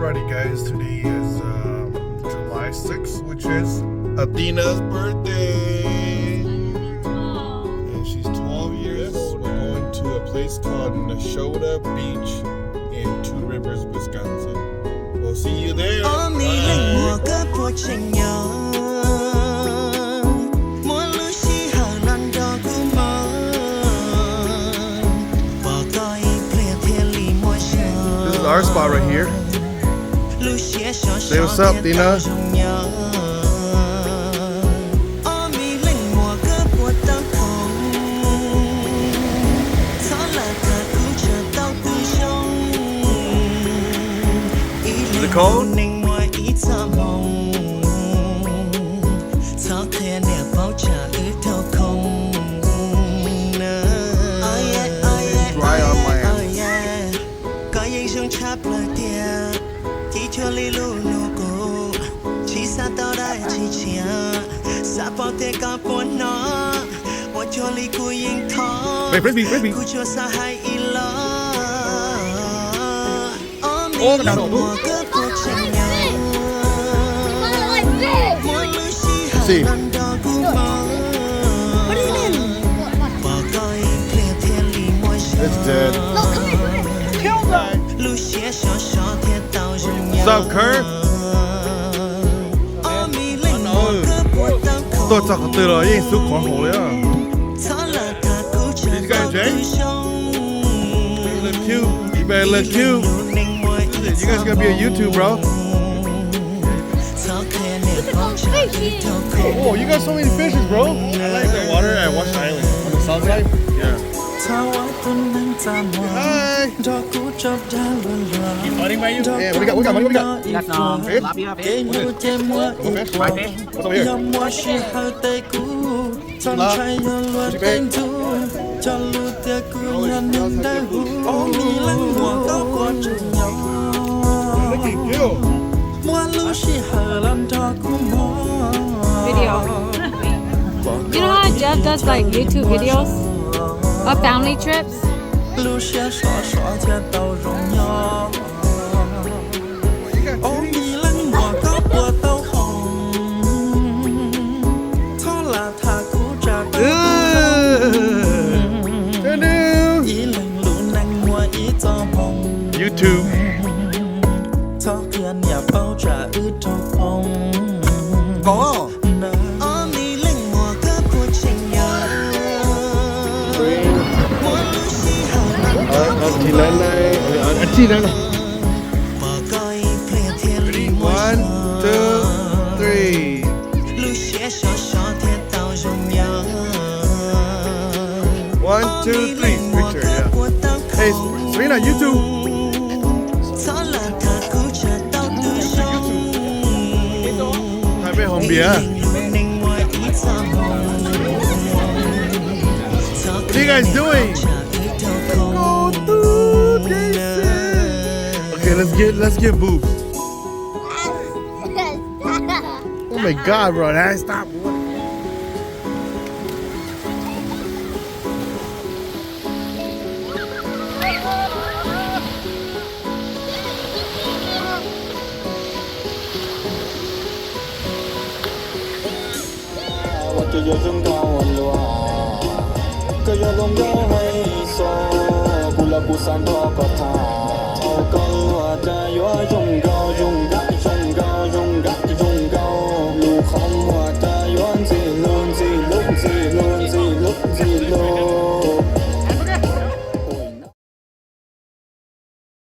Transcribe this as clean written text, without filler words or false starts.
Alrighty guys, today is July 6th, which is Athena's birthday. And she's 12 years old. We're going to a place called Neshota Beach in Two Rivers, Wisconsin. We'll see you there. This is our spot right here. Say what's up, Dina. Is it cold? Dry on my hands. Wait, frisbee. Oh, the down. See. What is it? It's dead. No, come here. Kill them. What's up, Kurt? Tôi chắc từ rồi, yên xuống khoảng hồ đấy à. These guys, Jay? You look cute. You better look cute. You guys gotta be on YouTube, bro. Oh, you got so many fishes, bro. I like the water at Wash Island. On the south side? Yeah. Hi. Keep floating by you? Yeah, what do we got? Got some tilapia fish. White fish. What's over here? Video. You know how Jeff does like YouTube videos of family trips? YouTube. Có. Chị lên đây. Chị lên này. 1, 2, 3. One, two, three. Picture, yeah. Hey, Serena, YouTube. Hai bên hồng bia. What are you guys doing? Okay, let's get boobs. Oh my God, bro! That stop. Hãy subscribe cho kênh Ghiền Mì Gõ để không bỏ lỡ những video hấp dẫn.